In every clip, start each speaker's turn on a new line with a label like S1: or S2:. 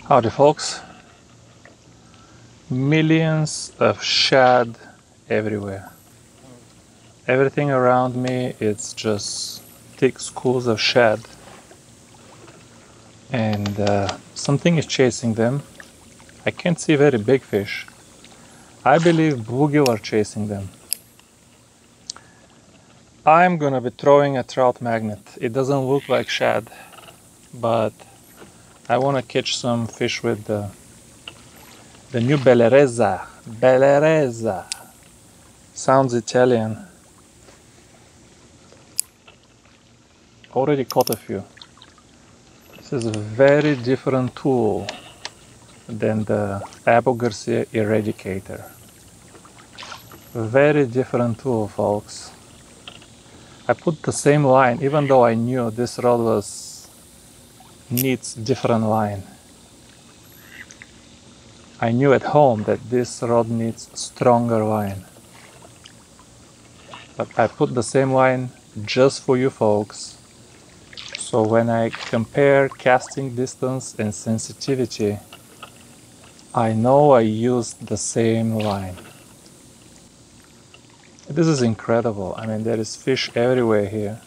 S1: Howdy folks, millions of shad everywhere. Everything around me it's just thick schools of shad, and something is chasing them. I can't see very big fish. I believe bluegill are chasing them. I'm gonna be throwing a trout magnet. It doesn't look like shad, but I want to catch some fish with the new Bellerezza. Bellerezza sounds Italian. Already caught a few. This is a very different tool than the Abu Garcia Eradicator. Very different tool, folks. I put the same line, even though I knew this rod needs different line. I knew at home that this rod needs stronger line. But I put the same line just for you folks. So when I compare casting distance and sensitivity, I know I used the same line. This is incredible. I mean, there is fish everywhere here.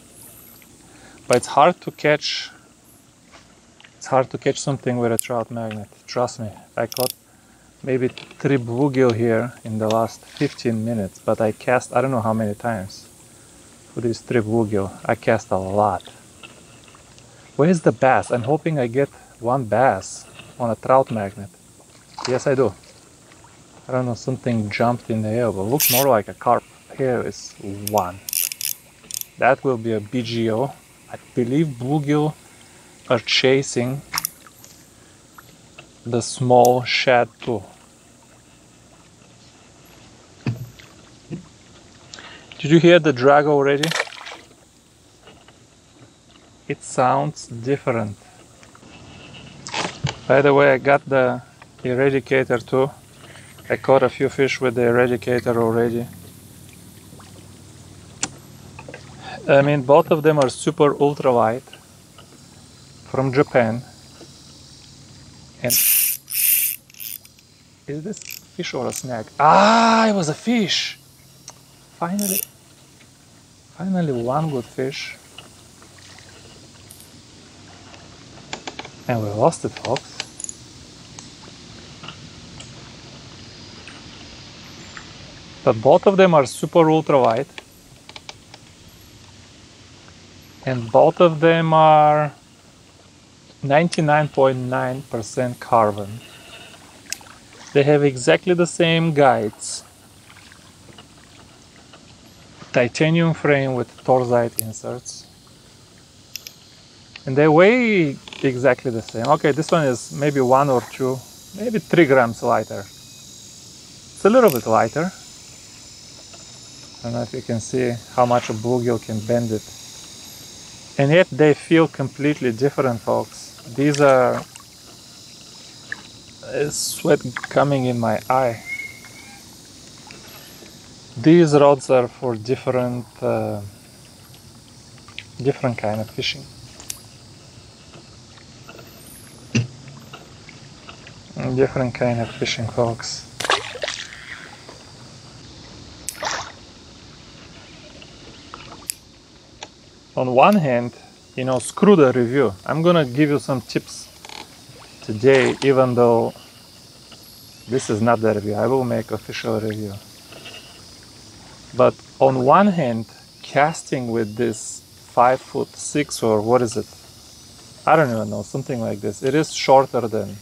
S1: But it's hard to catch. It's hard to catch something with a trout magnet. Trust me. I caught maybe 3 bluegill here in the last 15 minutes, but I cast I don't know how many times for these 3 bluegill. I cast a lot. Where's the bass? I'm hoping I get one bass on a trout magnet. Yes, I do. I don't know, something jumped in the air, but looks more like a carp. Here is one. That will be a BGO. I believe bluegill are chasing the small shad too. Did you hear the drag already? It sounds different. By the way, I got the Eradicator too. I caught a few fish with the Eradicator already. I mean, both of them are super ultralight from Japan. And is this fish or a snag? Ah, it was a fish! Finally one good fish. And we lost it, folks. But both of them are super ultralight. And both of them are 99.9% carbon. They have exactly the same guides. Titanium frame with torzite inserts. And they weigh exactly the same. Okay, this one is maybe 1 or 2, maybe 3 grams lighter. It's a little bit lighter. I don't know if you can see how much a bluegill can bend it. And yet they feel completely different, folks. These are sweat coming in my eye. These rods are for different kind of fishing. Different kind of fishing, folks. On one hand, you know, screw the review. I'm gonna give you some tips today, even though this is not the review. I will make official review. But on one hand, casting with this 5'6" or what is it? I don't even know, something like this. It is shorter than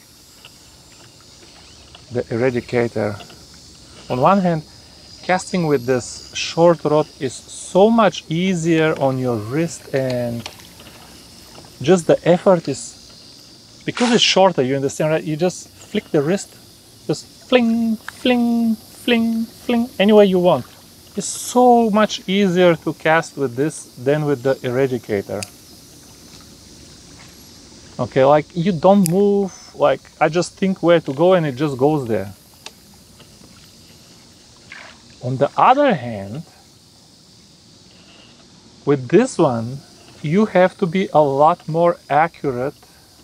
S1: the Eradicator. On one hand, casting with this short rod is so much easier on your wrist, and just the effort is, because it's shorter, you understand, right? You just flick the wrist, just fling, fling, fling, fling, any way you want. It's so much easier to cast with this than with the Eradicator. Okay, like you don't move, like I just think where to go and it just goes there. On the other hand, with this one, you have to be a lot more accurate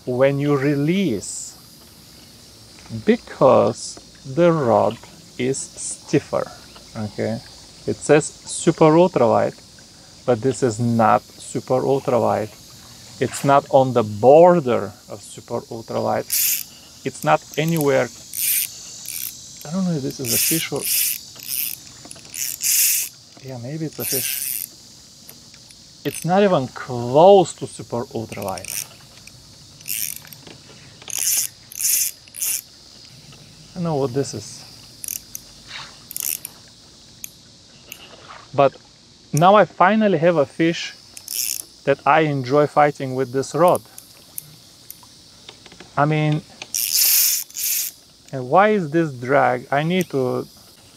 S1: when you release. Because the rod is stiffer. Okay, it says super ultralight, but this is not super ultralight. It's not on the border of super ultralight. It's not anywhere. I don't know if this is a fish or... Yeah, maybe it's a fish. It's not even close to super ultralight. I don't know what this is. But now I finally have a fish that I enjoy fighting with this rod. I mean, and why is this drag?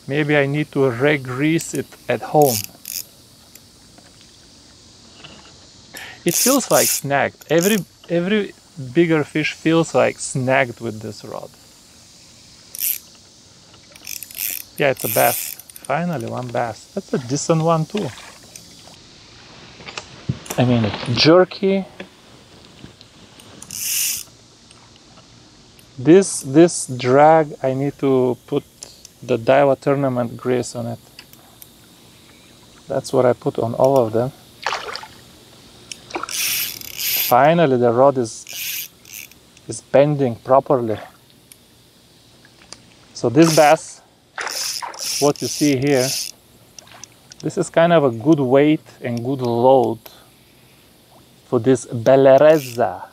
S1: Maybe I need to re-grease it at home. It feels like snagged. Every bigger fish feels like snagged with this rod. Yeah, it's a bass. Finally, one bass. That's a decent one too. I mean, it's jerky. This drag, I need to put the Daiwa tournament grease on it. That's what I put on all of them. Finally, the rod is bending properly. So this bass, what you see here, this is kind of a good weight and good load for this Bellerezza.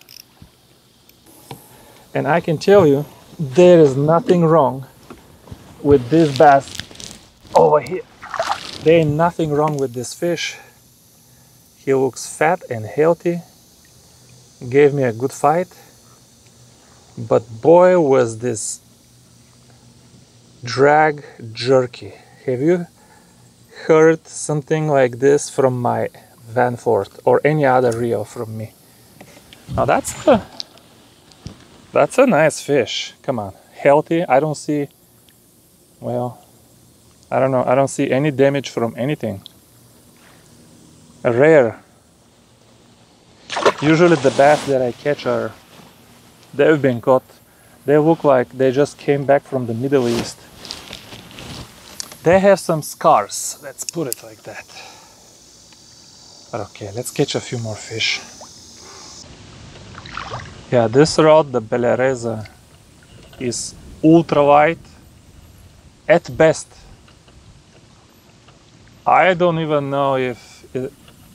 S1: And I can tell you, there is nothing wrong with this bass over here. There ain't nothing wrong with this fish. He looks fat and healthy. Gave me a good fight. But boy, was this drag jerky. Have you heard something like this from my Vanfort or any other reel from me? Now that's a nice fish. Come on, healthy. I don't see, well, I don't know. I don't see any damage from anything. A rare. Usually the bass that I catch they've been caught. They look like they just came back from the Middle East. They have some scars, let's put it like that. But okay, let's catch a few more fish. Yeah, this rod, the Bellerezza, is ultralight at best. I don't even know if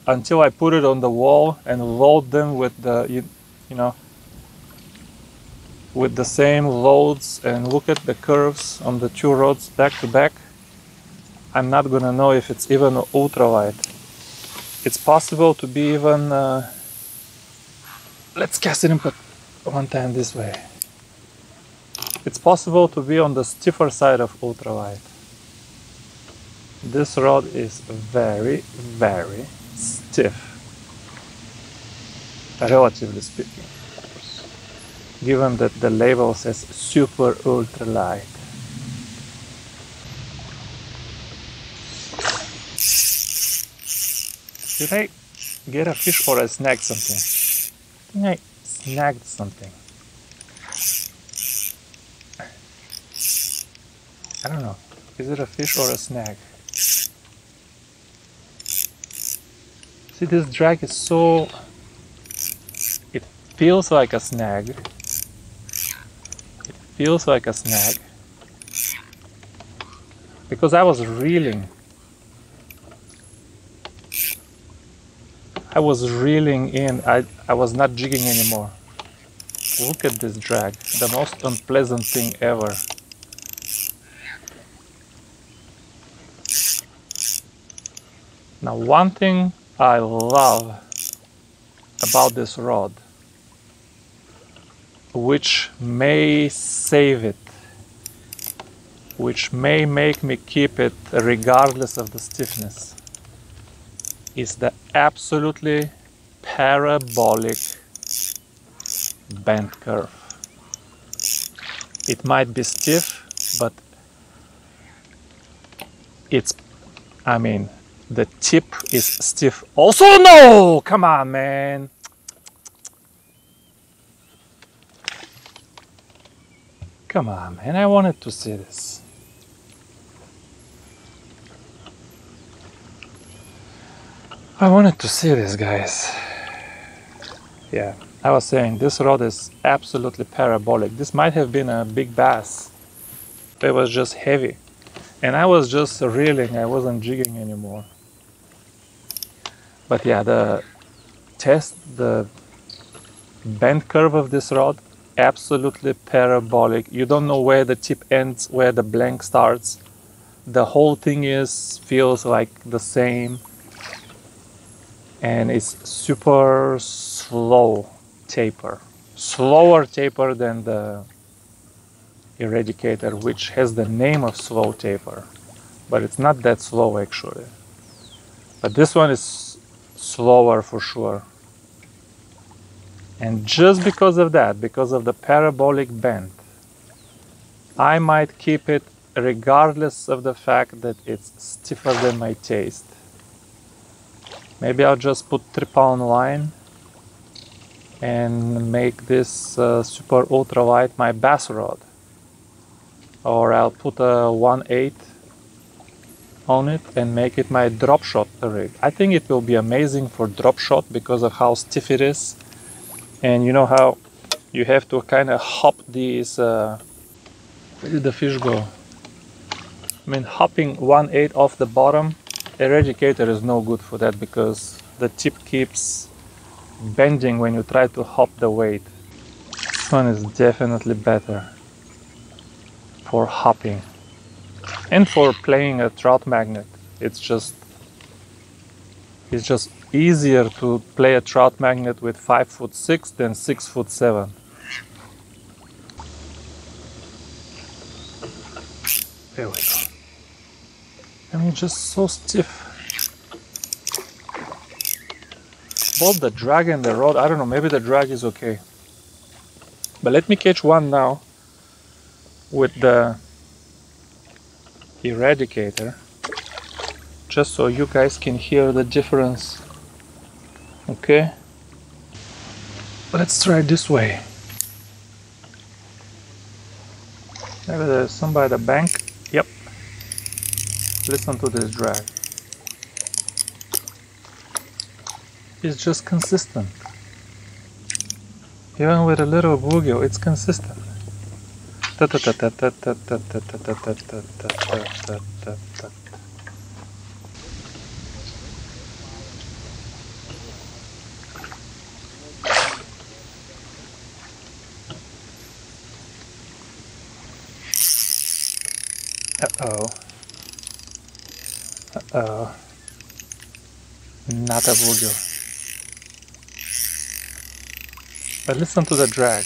S1: until I put it on the wall and load them with the, you know, with the same loads and look at the curves on the two rods back to back, I'm not gonna know if it's even ultralight. It's possible to be even, let's cast it in one time this way. It's possible to be on the stiffer side of ultralight. This rod is very, very stiff, relatively speaking, of course, given that the label says super ultralight. Did I get a fish or I snagged something? I think I snagged something. I don't know. Is it a fish or a snag? See, this drag is so... It feels like a snag. It feels like a snag. Because I was reeling. I was reeling in. I was not jigging anymore. Look at this drag. The most unpleasant thing ever. Now, one thing I love about this rod, which may save it, which may make me keep it regardless of the stiffness, is the absolutely parabolic bend curve. It might be stiff, but it's, I mean, the tip is stiff. Also, no! Come on, man. Come on, man, I wanted to see this. I wanted to see this, guys. Yeah, I was saying this rod is absolutely parabolic. This might have been a big bass, but it was just heavy. And I was just reeling, I wasn't jigging anymore. But yeah, the bend curve of this rod, absolutely parabolic. You don't know where the tip ends, where the blank starts. The whole thing feels like the same. And it's super slow taper, slower taper than the Eradicator, which has the name of slow taper, but it's not that slow actually. But this one is slower for sure. And just because of that, because of the parabolic bend, I might keep it regardless of the fact that it's stiffer than my taste. Maybe I'll just put 3-pound line and make this super ultralight my bass rod. Or I'll put a 1/8 on it and make it my drop shot rig. I think it will be amazing for drop shot because of how stiff it is. And you know how you have to kind of hop these, where did the fish go? I mean, hopping 1/8 off the bottom, Eradicator is no good for that because the tip keeps bending when you try to hop the weight. This one is definitely better for hopping and for playing a trout magnet. It's just easier to play a trout magnet with 5'6" than 6'7". There we go. I mean, just so stiff. Both the drag and the rod, I don't know, maybe the drag is okay. But let me catch one now with the Eradicator, just so you guys can hear the difference. Okay? Let's try this way. Maybe there's some by the bank. Yep. Listen to this drag. It's just consistent. Even with a little bluegill, it's consistent. Uh-oh. Uh-oh. Not a bluegill. But listen to the drag.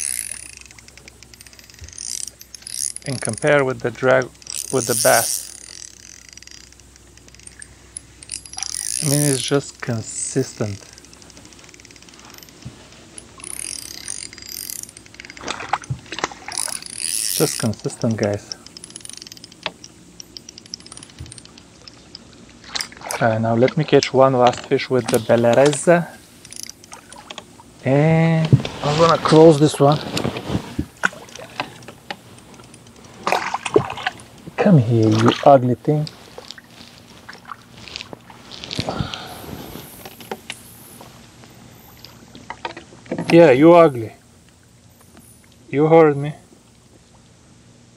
S1: And compare with the drag with the bass. I mean, it's just consistent. Just consistent, guys. Now let me catch one last fish with the Bellerese. And I'm gonna close this one. Come here, you ugly thing. Yeah, you ugly. You heard me.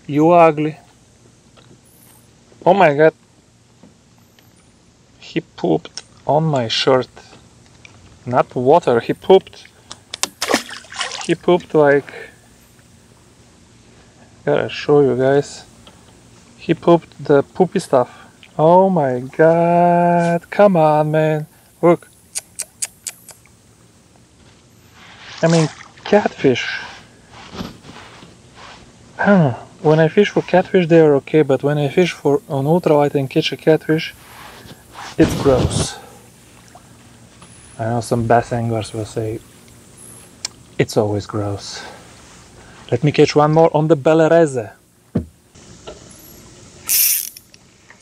S1: You ugly. Oh my god. He pooped on my shirt. Not water, he pooped. He pooped like... Gotta show you guys. He pooped the poopy stuff. Oh my god. Come on, man. Look. I mean, catfish. I don't know. When I fish for catfish, they are okay, but when I fish for on ultralight and catch a catfish, it's gross. I know some bass anglers will say it's always gross. Let me catch one more on the Bellerese.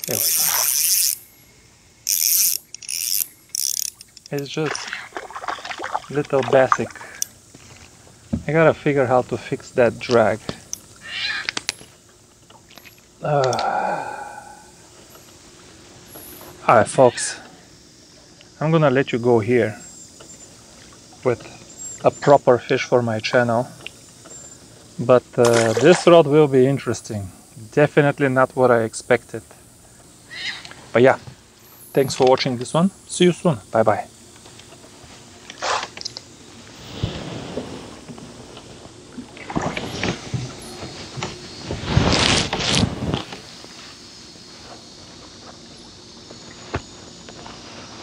S1: There we go. It's just little basic. I gotta figure how to fix that drag. Alright folks, I'm gonna let you go here with a proper fish for my channel, but this rod will be interesting. Definitely not what I expected. But yeah, thanks for watching this one. See you soon. Bye bye.